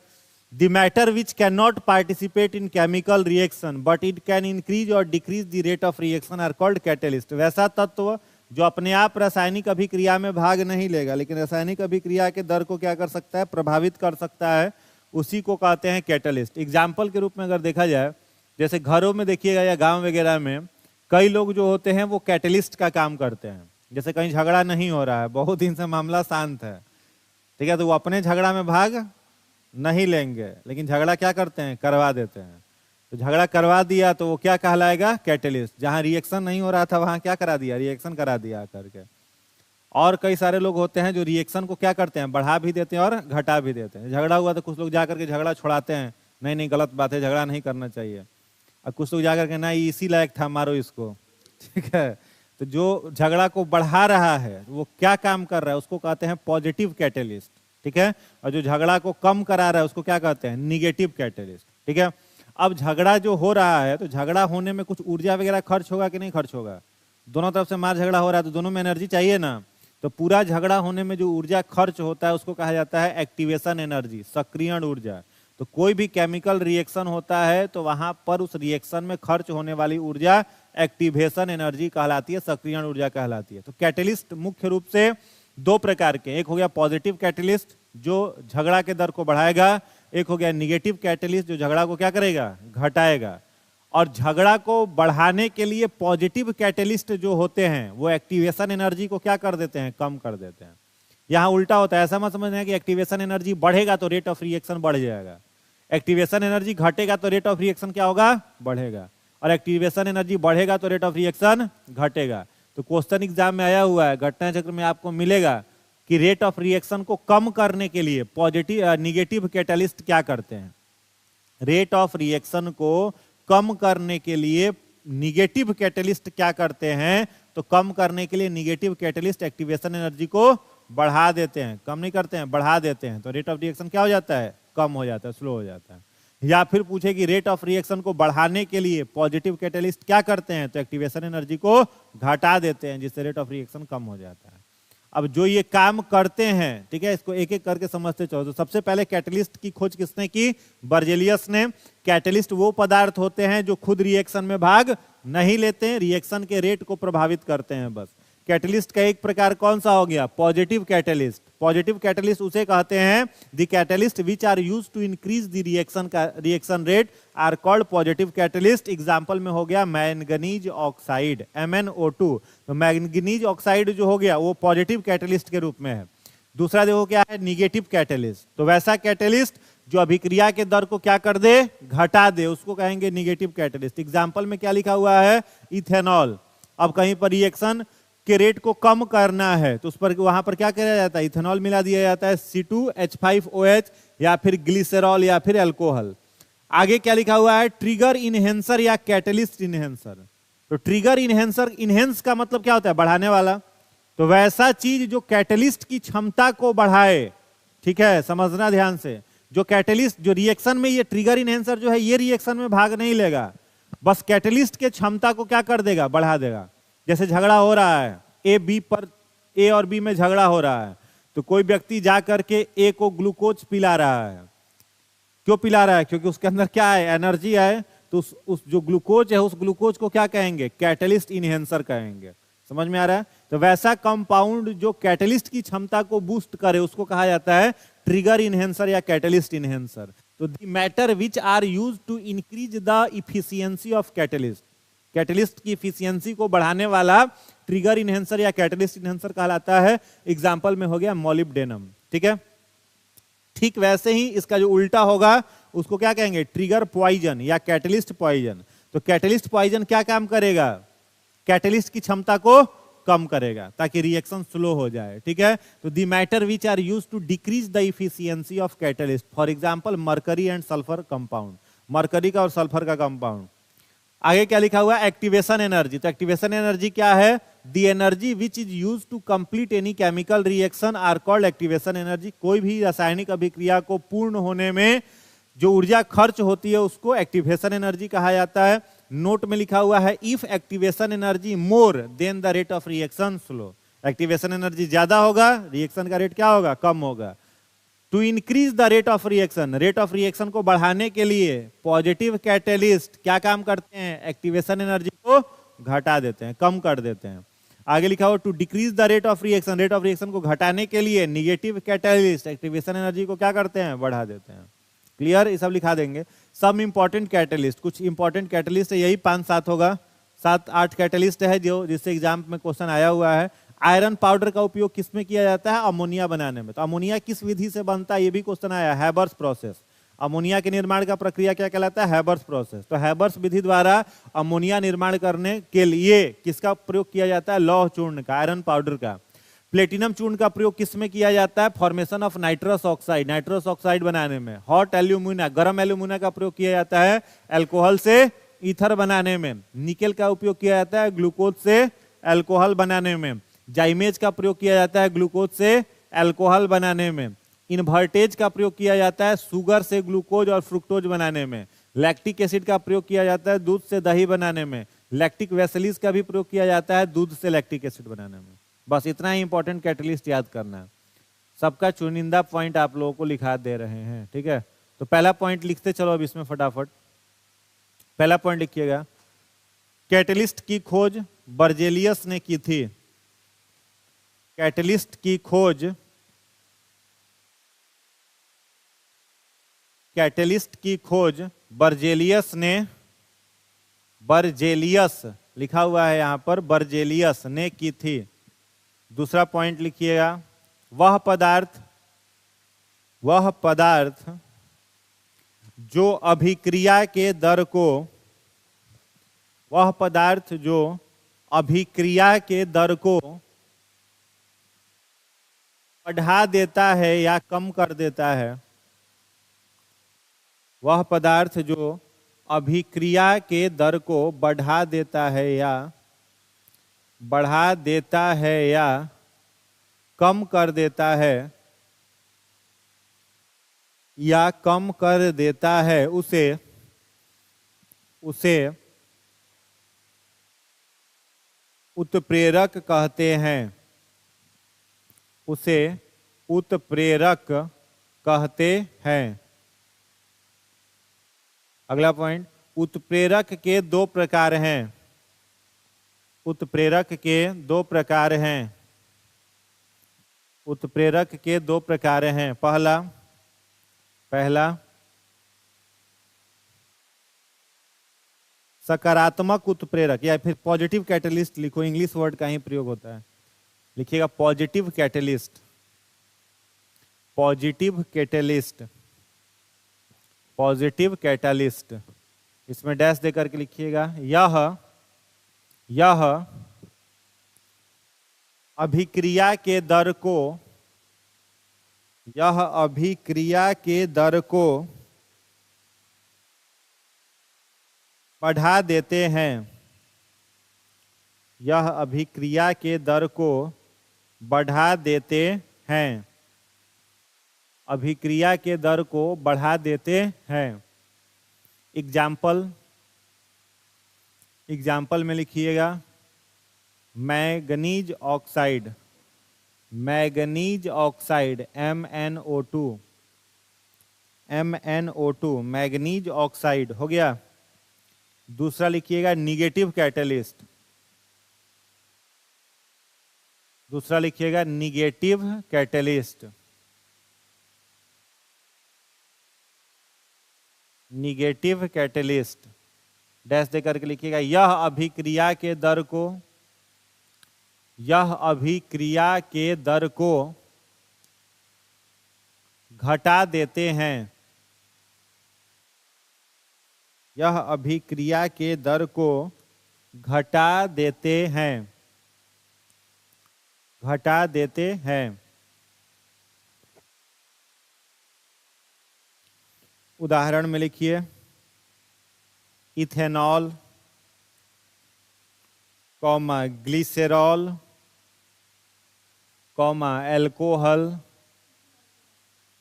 [SPEAKER 1] The matter which cannot participate in chemical reaction but it can increase or decrease the rate of reaction are called catalyst। वैसा तत्व जो अपने आप रासायनिक अभिक्रिया में भाग नहीं लेगा लेकिन रासायनिक अभिक्रिया के दर को क्या कर सकता है? प्रभावित कर सकता है, उसी को कहते हैं कैटलिस्ट। एग्जाम्पल के रूप में अगर देखा जाए, जैसे घरों में देखिएगा या गाँव वगैरह में कई लोग जो होते हैं वो कैटलिस्ट का काम करते हैं। जैसे कहीं झगड़ा नहीं हो रहा है, बहुत दिन से मामला शांत है, ठीक है, तो वो अपने झगड़ा में भाग नहीं लेंगे लेकिन झगड़ा क्या करते हैं? करवा देते हैं। तो झगड़ा करवा दिया तो वो क्या कहलाएगा? कैटलिस्ट। जहां रिएक्शन नहीं हो रहा था वहां क्या करा दिया? रिएक्शन करा दिया करके। और कई सारे लोग होते हैं जो रिएक्शन को क्या करते हैं? बढ़ा भी देते हैं और घटा भी देते हैं। झगड़ा हुआ तो कुछ लोग जाकर के झगड़ा छुड़ाते हैं, नहीं नहीं गलत बात है, झगड़ा नहीं करना चाहिए। और कुछ लोग जाकर के नहीं इसी लायक था, मारो इसको, ठीक है। तो जो झगड़ा को बढ़ा रहा है वो क्या काम कर रहा है? उसको कहते हैं पॉजिटिव कैटलिस्ट, ठीक है। और जो झगड़ा को कम करा रहा है उसको क्या कहते हैं? निगेटिव कैटलिस्ट, ठीक है। अब झगड़ा जो हो रहा है तो झगड़ा होने में कुछ ऊर्जा वगैरह खर्च होगा कि नहीं खर्च होगा? दोनों तरफ से मार झगड़ा हो रहा है तो दोनों में एनर्जी चाहिए ना। तो पूरा झगड़ा होने में जो ऊर्जा खर्च होता है उसको कहा जाता है एक्टिवेशन एनर्जी, सक्रियण ऊर्जा। तो कोई भी केमिकल रिएक्शन होता है तो वहां पर उस रिएक्शन में खर्च होने वाली ऊर्जा एक्टिवेशन एनर्जी कहलाती है, सक्रियण ऊर्जा कहलाती है। तो कैटलिस्ट मुख्य रूप से दो प्रकार के, एक हो गया पॉजिटिव कैटलिस्ट जो झगड़ा के दर को बढ़ाएगा, एक हो गया निगेटिव कैटलिस्ट जो झगड़ा को क्या करेगा? घटाएगा। और झगड़ा को बढ़ाने के लिए पॉजिटिव कैटलिस्ट जो होते हैं वो एक्टिवेशन एनर्जी को क्या कर देते हैं? कम कर देते हैं। यहाँ उल्टा होता है, ऐसा मत समझना कि एक्टिवेशन एनर्जी बढ़ेगा तो रेट ऑफ रिएक्शन बढ़ जाएगा, एक्टिवेशन एनर्जी घटेगा तो रेट ऑफ रिएक्शन क्या होगा? बढ़ेगा, और एक्टिवेशन एनर्जी बढ़ेगा तो रेट ऑफ रिएक्शन घटेगा। तो क्वेश्चन एग्जाम में आया हुआ है, घटना चक्र में आपको मिलेगा कि रेट ऑफ रिएक्शन को कम करने के लिए पॉजिटिव निगेटिव कैटलिस्ट क्या करते हैं? रेट ऑफ रिएक्शन को कम करने के लिए निगेटिव कैटलिस्ट क्या करते हैं? तो कम करने के लिए निगेटिव कैटलिस्ट एक्टिवेशन एनर्जी को बढ़ा देते हैं, कम नहीं करते हैं, बढ़ा देते हैं। तो रेट ऑफ रिएक्शन क्या हो जाता है? कम हो जाता है, स्लो हो जाता है। या फिर पूछे कि रेट ऑफ रिएक्शन को बढ़ाने के लिए पॉजिटिव कैटलिस्ट क्या करते हैं? तो एक्टिवेशन एनर्जी को घटा देते हैं जिससे रेट ऑफ रिएक्शन कम हो जाता है। अब जो ये काम करते हैं, ठीक है, इसको एक एक करके समझते चलो। तो सबसे पहले कैटलिस्ट की खोज किसने की? बर्जेलियस ने। कैटलिस्ट वो पदार्थ होते हैं जो खुद रिएक्शन में भाग नहीं लेते हैं, रिएक्शन के रेट को प्रभावित करते हैं बस। कैटलिस्ट का एक प्रकार कौन सा हो गया? Positive catalyst. पॉजिटिव कैटलिस्ट उसे कहते हैं the catalyst which are used to increase the reaction rate are called positive catalyst. Example में हो गया मैंगनीज ऑक्साइड, MnO2। तो मैंगनीज ऑक्साइड जो हो गया वो पॉजिटिव कैटलिस्ट के रूप में है। दूसरा देखो क्या है? Negative catalyst. तो वैसा कैटलिस्ट जो अभिक्रिया के दर को क्या कर दे? घटा दे, उसको कहेंगे निगेटिव कैटलिस्ट। एग्जाम्पल में क्या लिखा हुआ है? इथेनॉल। अब कहीं पर रिएक्शन के रेट को कम करना है तो उस पर वहां पर क्या किया जाता है? इथेनॉल मिला दिया जाता है, C2H5OH, या फिर ग्लिसरॉल या फिर अल्कोहल। आगे क्या लिखा हुआ है? ट्रिगर इनहेंसर या कैटलिस्ट इनहेंसर। तो ट्रिगर इनहेंसर, इनहेंस का मतलब क्या होता है? बढ़ाने वाला। तो वैसा चीज जो कैटलिस्ट की क्षमता को बढ़ाए, ठीक है, समझना ध्यान से। जो कैटलिस्ट जो रिएक्शन में, ये ट्रिगर इनहेंसर जो है ये रिएक्शन में भाग नहीं लेगा, बस कैटलिस्ट के क्षमता को क्या कर देगा? बढ़ा देगा। जैसे झगड़ा हो रहा है, ए और बी में झगड़ा हो रहा है, तो कोई व्यक्ति जा करके ए को ग्लूकोज पिला रहा है। क्यों पिला रहा है? क्योंकि उसके अंदर क्या है? एनर्जी है। तो उस जो ग्लूकोज है उस ग्लूकोज को क्या कहेंगे? कैटलिस्ट इनहेंसर कहेंगे। समझ में आ रहा है? तो वैसा कंपाउंड जो कैटलिस्ट की क्षमता को बूस्ट करे उसको कहा जाता है ट्रिगर इनहेंसर या कैटलिस्ट इनहेंसर। तो the matter which are used to increase the efficiency of catalyst, catalyst की इफिशियंसी को बढ़ाने वाला ट्रिगर इनहेंसर या कैटलिस्ट इनहेंसर कहलाता है। एग्जाम्पल में हो गया मोलिब्डेनम, ठीक है। ठीक वैसे ही इसका जो उल्टा होगा उसको क्या कहेंगे, ट्रिगर पॉइजन या कैटलिस्ट पॉइजन। तो कैटलिस्ट पॉइजन क्या काम करेगा, कैटलिस्ट की क्षमता को कम करेगा ताकि रिएक्शन स्लो हो जाए, ठीक है। तो the matter which are used to decrease the efficiency of catalyst, for example mercury and sulphur compound, mercury का और सल्फर का कंपाउंड। आगे क्या लिखा हुआ है, एक्टिवेशन एनर्जी। तो एक्टिवेशन एनर्जी क्या है, the energy which is used to complete any chemical reaction are called activation energy. कोई भी रासायनिक अभिक्रिया को पूर्ण होने में जो ऊर्जा खर्च होती है उसको एक्टिवेशन एनर्जी कहा जाता है। नोट में लिखा हुआ है, if activation energy more than the rate of reaction slow, activation energy ज्यादा होगा, रिएक्शन का रेट क्या होगा, कम होगा। To increase the rate of reaction, rate of reaction को बढ़ाने के लिए पॉजिटिव कैटलिस्ट क्या काम करते हैं, एक्टिवेशन एनर्जी को घटा देते हैं, कम कर देते हैं। आगे लिखा हुआ, to decrease the rate of reaction, rate of reaction को घटाने के लिए निगेटिव कैटलिस्ट एक्टिवेशन एनर्जी को क्या करते हैं, बढ़ा देते हैं। क्लियर, ये सब लिखा देंगे। सब इंपॉर्टेंट कैटलिस्ट, कुछ इंपॉर्टेंट कैटलिस्ट है, यही 5-7 होगा, 7-8 कैटलिस्ट है जो जिससे एग्जाम में क्वेश्चन आया हुआ है। आयरन पाउडर का उपयोग किस में किया जाता है, अमोनिया बनाने में। तो अमोनिया किस विधि से बनता है, ये भी क्वेश्चन आया, हैबर्स प्रोसेस। अमोनिया के निर्माण का प्रक्रिया क्या कहलाता है, हैबर्स प्रोसेस। तो हैबर्स विधि द्वारा अमोनिया निर्माण करने के लिए किसका प्रयोग किया जाता है, लौह चूर्ण का, आयरन पाउडर का। प्लेटिनम चूर्ण का प्रयोग किस में किया जाता है, formation of nitrous oxide, nitrous oxide बनाने में। हॉट एल्यूमिना, गर्म एल्यूमिना का प्रयोग किया जाता है अल्कोहल से ईथर बनाने में। निकेल का उपयोग किया जाता है ग्लूकोज से अल्कोहल बनाने में। जाइमेज का प्रयोग किया जाता है ग्लूकोज से अल्कोहल बनाने में। इन्वर्टेज का प्रयोग किया जाता है शुगर से ग्लूकोज और फ्रुक्टोज बनाने में। लैक्टिक एसिड का प्रयोग किया जाता है दूध से दही बनाने में। लैक्टिक वैसिलिस का भी प्रयोग किया जाता है दूध से लैक्टिक एसिड बनाने में। बस इतना ही इंपॉर्टेंट कैटलिस्ट याद करना है। सबका चुनिंदा पॉइंट आप लोगों को लिखा दे रहे हैं, ठीक है। तो पहला पॉइंट लिखते चलो अब इसमें फटाफट। पहला पॉइंट लिखिएगा, कैटलिस्ट की खोज बर्जेलियस ने की थी। कैटलिस्ट की खोज, कैटलिस्ट की खोज बर्जेलियस ने, बर्जेलियस लिखा हुआ है यहां पर, बर्जेलियस ने की थी। दूसरा पॉइंट लिखिएगा, वह पदार्थ जो अभिक्रिया के दर को, वह पदार्थ जो अभिक्रिया के दर को बढ़ा देता है या कम कर देता है, वह पदार्थ जो अभिक्रिया के दर को बढ़ा देता है या कम कर देता है या कम कर देता है, उसे उत्प्रेरक कहते हैं। उसे उत्प्रेरक कहते हैं। अगला पॉइंट, उत्प्रेरक के दो प्रकार हैं। उत्प्रेरक के दो प्रकार हैं। उत्प्रेरक के दो प्रकार हैं। पहला सकारात्मक उत्प्रेरक, या फिर पॉजिटिव कैटलिस्ट लिखो, इंग्लिश वर्ड का ही प्रयोग होता है, लिखिएगा positive catalyst. Positive catalyst, positive catalyst, इसमें डैश देकर के लिखिएगा। यह अभिक्रिया के दर को, यह अभिक्रिया के दर को बढ़ा देते हैं। यह अभिक्रिया के दर को बढ़ा देते हैं। अभिक्रिया के दर को बढ़ा देते हैं। एग्जाम्पल में लिखिएगा, manganese oxide, manganese oxide MnO2, MnO2, manganese oxide हो गया। दूसरा लिखिएगा निगेटिव कैटलिस्ट। दूसरा लिखिएगा negative catalyst. Negative catalyst dash देकर के लिखिएगा, यह अभिक्रिया के दर को यह अभिक्रिया के दर को घटा देते हैं। यह अभिक्रिया के दर को घटा देते हैं। घटा देते हैं। उदाहरण में लिखिए, ethanol, comma glycerol, comma alcohol,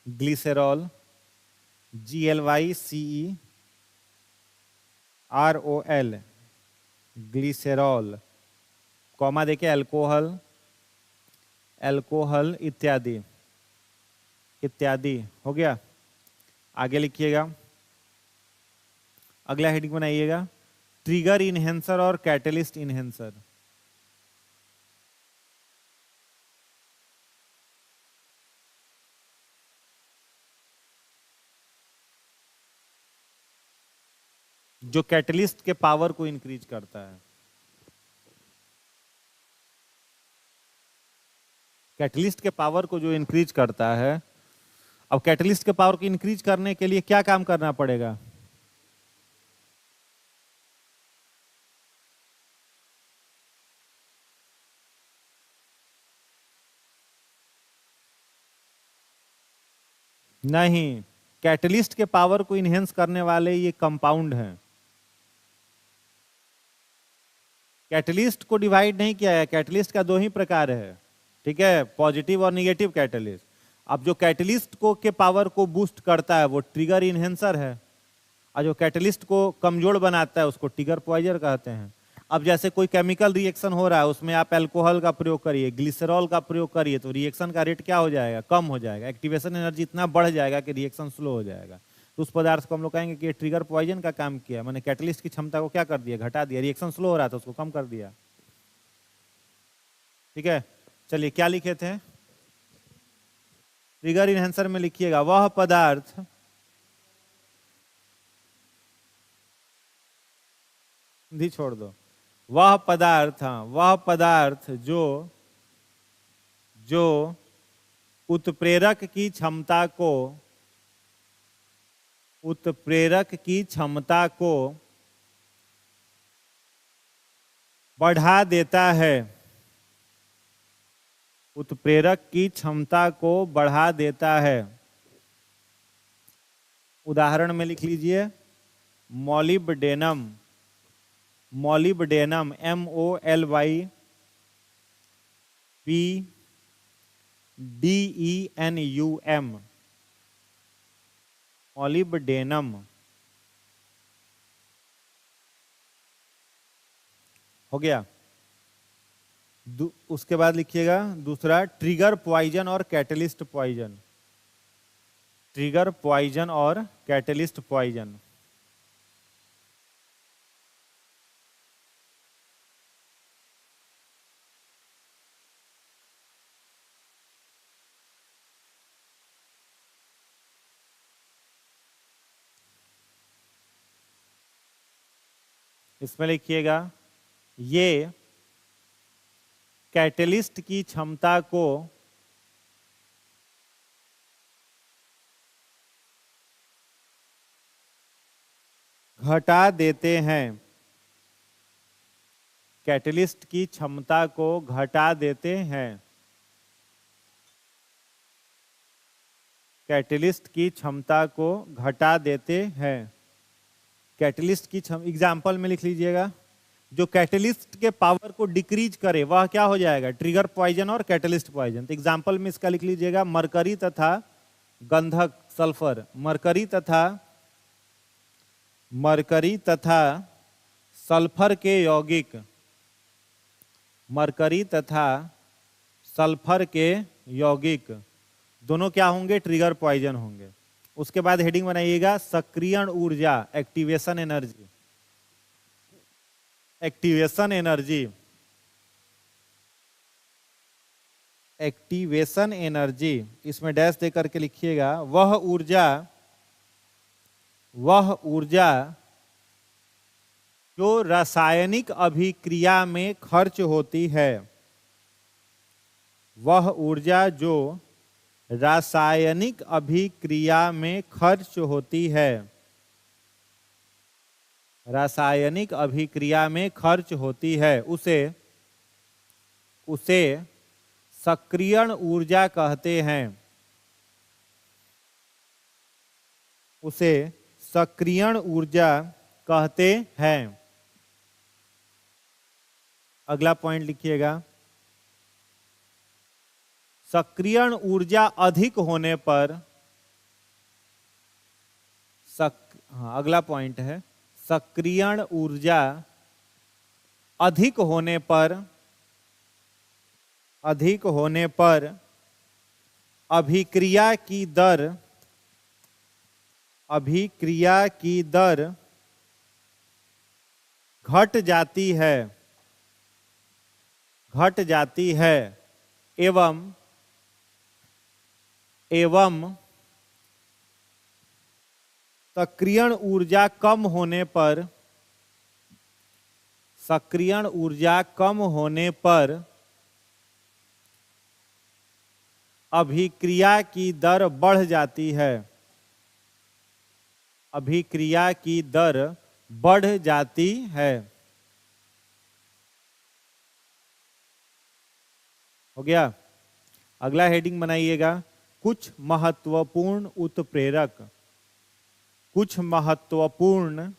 [SPEAKER 1] glycerol, GLYCEROL, glycerol, comma देके अल्कोहल, अल्कोहल इत्यादि इत्यादि। हो गया। आगे लिखिएगा, अगला हेडिंग बनाइएगा, ट्रिगर इनहेंसर और कैटलिस्ट इनहेंसर। जो कैटलिस्ट के पावर को इंक्रीज करता है। कैटलिस्ट के पावर को जो इंक्रीज करता है। अब कैटलिस्ट के पावर को इंक्रीज करने के लिए क्या काम करना पड़ेगा? नहीं, कैटलिस्ट के पावर को इनहेंस करने वाले ये कंपाउंड हैं। कैटलिस्ट को डिवाइड नहीं किया है। कैटलिस्ट का दो ही प्रकार है, ठीक है, पॉजिटिव और निगेटिव कैटलिस्ट। अब जो कैटलिस्ट को के पावर को बूस्ट करता है वो ट्रिगर इनहेंसर है, और जो कैटलिस्ट को कमजोर बनाता है उसको ट्रिगर पॉइजर कहते हैं। अब जैसे कोई केमिकल रिएक्शन हो रहा है, उसमें आप अल्कोहल का प्रयोग करिए, ग्लिसरॉल का प्रयोग करिए, तो रिएक्शन का रेट क्या हो जाएगा? कम हो जाएगा। एक्टिवेशन एनर्जी इतना बढ़ जाएगा कि रिएक्शन स्लो हो जाएगा। तो उस पदार्थ को हम लोग कहेंगे कि ट्रिगर पॉइजन का काम किया, मैंने कैटलिस्ट की क्षमता को क्या कर दिया? घटा दिया। रिएक्शन स्लो हो रहा था उसको कम कर दिया। ठीक है, चलिए क्या लिखे थे? ट्रिगर इनहेंसर में लिखिएगा, वह पदार्थ छोड़ दो, वह पदार्थ, हाँ, वह पदार्थ जो उत्प्रेरक की क्षमता को बढ़ा देता है। उत्प्रेरक की क्षमता को बढ़ा देता है। उदाहरण में लिख लीजिए, मॉलिब्डेनम, मॉलिब्डेनम MOLYBDENUM, मॉलिब्डेनम। हो गया। उसके बाद लिखिएगा दूसरा, ट्रिगर पॉइजन और कैटलिस्ट पॉइजन। ट्रिगर पॉइजन और कैटलिस्ट पॉइजन। इसमें लिखिएगा, ये कैटलिस्ट की क्षमता को घटा देते हैं। कैटलिस्ट की क्षमता को घटा देते हैं। कैटलिस्ट की क्षमता को घटा देते हैं। कैटलिस्ट की एग्जाम्पल में लिख लीजिएगा, जो कैटलिस्ट के पावर को डिक्रीज करे वह क्या हो जाएगा? ट्रिगर पॉइजन और कैटलिस्ट पॉइजन। तो एग्जाम्पल में इसका लिख लीजिएगा, मरकरी तथा गंधक सल्फर। मरकरी तथा सल्फर के यौगिक, मरकरी तथा सल्फर के यौगिक दोनों क्या होंगे? ट्रिगर पॉइजन होंगे। उसके बाद हेडिंग बनाइएगा, सक्रियण ऊर्जा, activation energy. Activation energy, activation energy, इसमें डैश दे करके लिखिएगा, वह ऊर्जा जो रासायनिक अभिक्रिया में खर्च होती है। वह ऊर्जा जो रासायनिक अभिक्रिया में खर्च होती है, रासायनिक अभिक्रिया में खर्च होती है, उसे सक्रियण ऊर्जा कहते हैं, उसे सक्रियण ऊर्जा कहते हैं। अगला पॉइंट लिखिएगा, सक्रियण ऊर्जा अधिक होने पर अगला पॉइंट है, सक्रियण ऊर्जा अधिक होने पर अभिक्रिया की दर घट जाती है एवं सक्रियण ऊर्जा कम होने पर अभिक्रिया की दर बढ़ जाती है, अभिक्रिया की दर बढ़ जाती है। हो गया। अगला हेडिंग बनाइएगा, कुछ महत्वपूर्ण उत्प्रेरक, कुछ महत्वपूर्ण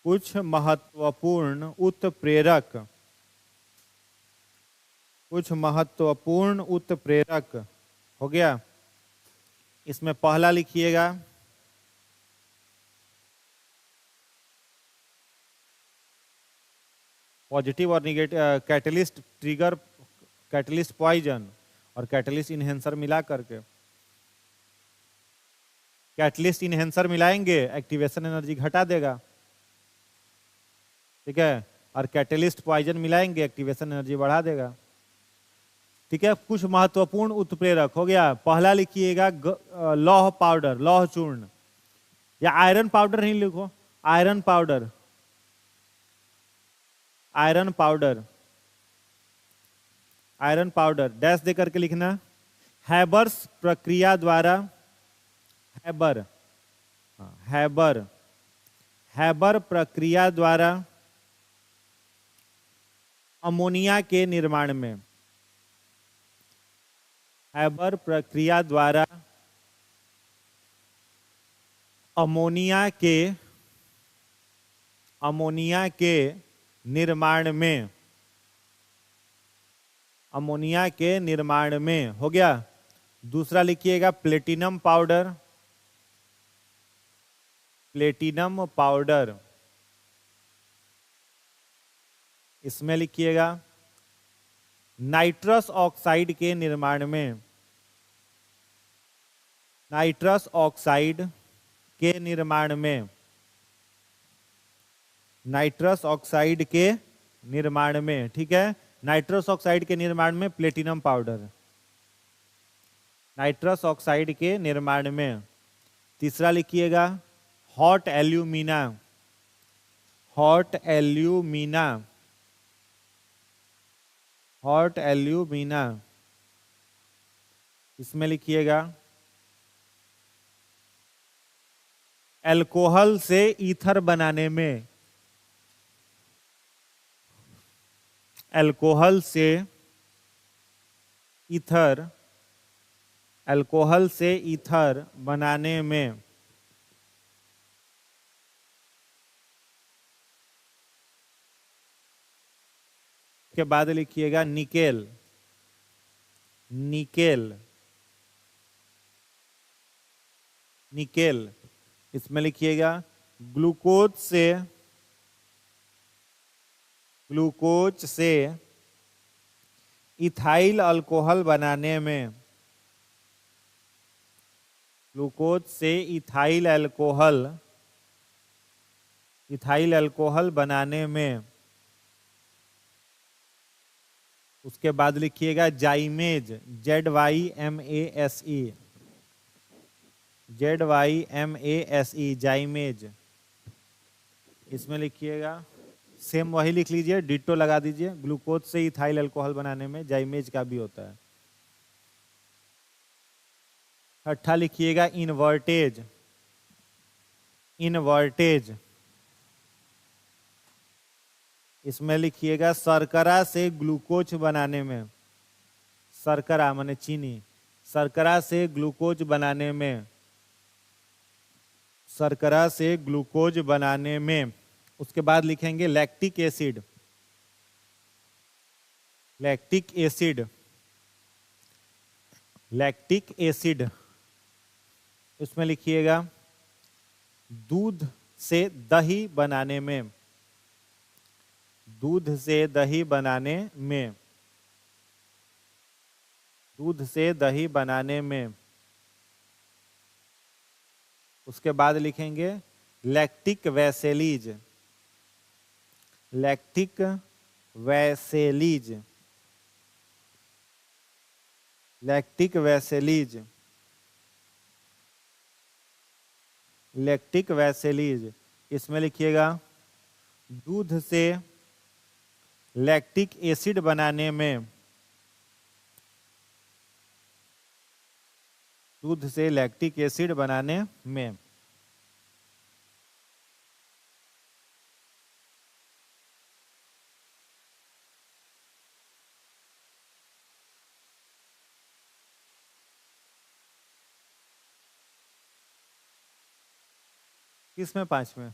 [SPEAKER 1] उत्प्रेरक, कुछ महत्वपूर्ण उत्प्रेरक। हो गया। इसमें पहला लिखिएगा, पॉजिटिव और negative catalyst trigger, catalyst poison और कैटलिस्ट इनहेंसर मिला करके, कैटलिस्ट इनहेंसर मिलाएंगे एक्टिवेशन एनर्जी घटा देगा, ठीक है, और कैटलिस्ट पॉइजन मिलाएंगे एक्टिवेशन एनर्जी बढ़ा देगा। ठीक है। कुछ महत्वपूर्ण उत्प्रेरक। हो गया। पहला लिखिएगा लौह पाउडर, लौह चूर्ण, या आयरन पाउडर नहीं लिखो, iron powder, iron powder, iron powder dash दे करके लिखना। हैबर्स प्रक्रिया द्वारा, हैबर प्रक्रिया द्वारा अमोनिया के निर्माण में, हैबर प्रक्रिया द्वारा अमोनिया के निर्माण में, अमोनिया के निर्माण में। हो गया। दूसरा लिखिएगा प्लेटिनम पाउडर, प्लेटिनम पाउडर, इसमें लिखिएगा नाइट्रस ऑक्साइड के निर्माण में, नाइट्रस ऑक्साइड के निर्माण में, नाइट्रस ऑक्साइड के निर्माण में। ठीक है। नाइट्रस ऑक्साइड के निर्माण में प्लेटिनम पाउडर, नाइट्रस ऑक्साइड के निर्माण में। तीसरा लिखिएगा hot alumina, hot alumina, hot alumina, इसमें लिखिएगा अल्कोहल से ईथर बनाने में, अल्कोहल से ईथर, अल्कोहल से ईथर बनाने में। के बाद लिखिएगा निकेल, निकेल, निकेल, इसमें लिखिएगा ग्लूकोज से, ग्लूकोज से इथाइल अल्कोहल बनाने में, ग्लूकोज से इथाइल अल्कोहल, इथाइल अल्कोहल बनाने में। उसके बाद लिखिएगा जाइमेज, ZYMASE, ZYMASE, जाइमेज, इसमें लिखिएगा सेम वही लिख लीजिए, डिटो लगा दीजिए। ग्लूकोज से इथाइल अल्कोहल बनाने में जाइमेज का भी होता है। छठा लिखिएगा इनवर्टेज। इनवर्टेज इसमें लिखिएगा शर्करा से ग्लूकोज बनाने में, शर्करा माने चीनी, शर्करा से ग्लूकोज बनाने में, शर्करा से ग्लूकोज बनाने में। उसके बाद लिखेंगे lactic acid. Lactic acid, lactic acid इसमें लिखिएगा दूध से दही बनाने में, दूध से दही बनाने में, दूध से दही बनाने में। उसके बाद लिखेंगे लैक्टिक वैसेलीज। लैक्टिक वैसेलीज, लैक्टिक वैसेलीज, लैक्टिक वैसेलीज इसमें लिखिएगा दूध से लैक्टिक एसिड बनाने में, दूध से लैक्टिक एसिड बनाने में। किसमें? 5 में।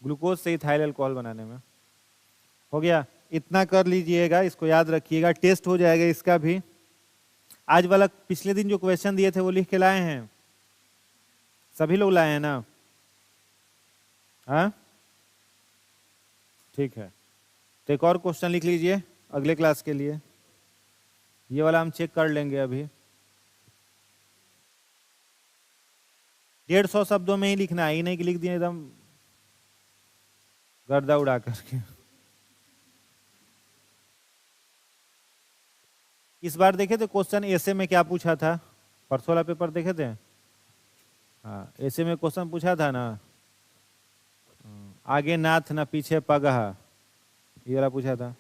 [SPEAKER 1] ग्लूकोज से इथाइल अल्कोहल बनाने में। हो गया, इतना कर लीजिएगा, इसको याद रखिएगा, टेस्ट हो जाएगा इसका भी। आज वाला पिछले दिन जो क्वेश्चन दिए थे वो लिख के लाए हैं? सभी लोग लाए हैं ना? हाँ ठीक है, तो एक और क्वेश्चन लिख लीजिए अगले क्लास के लिए। ये वाला हम चेक कर लेंगे अभी। 150 शब्दों में ही लिखना है, ये नहीं कि लिख दिए एकदम गर्दा उड़ा करके। इस बार देखे थे क्वेश्चन ऐसे में क्या पूछा था? परसों वाला पेपर देखे थे? हाँ, ऐसे में क्वेश्चन पूछा था ना, आगे नाथ ना पीछे पगहा, ये वाला पूछा था।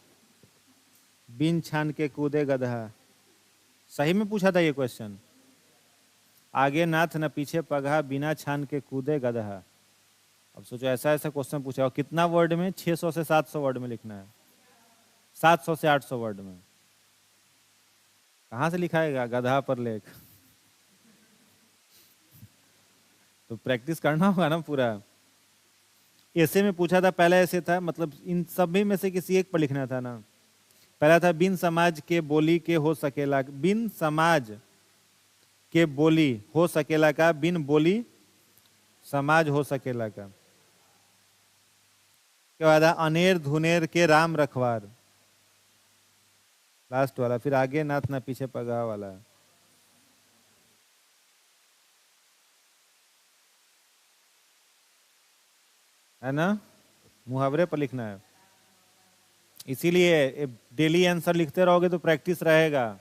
[SPEAKER 1] बिन छान के कूदे गधा, सही में पूछा था ये क्वेश्चन। आगे नाथ न पीछे पगहा, बिना छान के कूदे गधा। अब सोचो ऐसा ऐसा क्वेश्चन पूछा और कितना वर्ड में? 600 से 700 वर्ड में लिखना है, 700 से 800 वर्ड में। कहाँ से लिखाएगा गधा पर लेख? तो प्रैक्टिस करना होगा ना पूरा। ऐसे में पूछा था, पहले ऐसे था, मतलब इन सभी में से किसी एक पर लिखना था ना। पहला था बिन समाज के बोली के हो सकेला, बिन समाज के बोली हो सकेला का, बिन बोली समाज हो सकेला का। के बाद अनेर धुनेर के राम रखवार, लास्ट वाला। फिर आगे नाथ ना पीछे पगहा वाला। है ना, मुहावरे पर लिखना है। इसीलिए डेली आंसर लिखते रहोगे तो प्रैक्टिस रहेगा।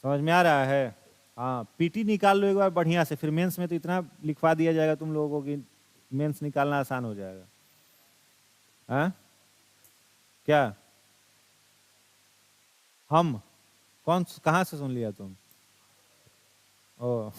[SPEAKER 1] समझ में आ रहा है? हाँ, पीटी निकाल लो एक बार बढ़िया से, फिर मेंस में तो इतना लिखवा दिया जाएगा तुम लोगों को कि मेंस निकालना आसान हो जाएगा। हाँ क्या? हम कौन, कहाँ से सुन लिया तुम? ओ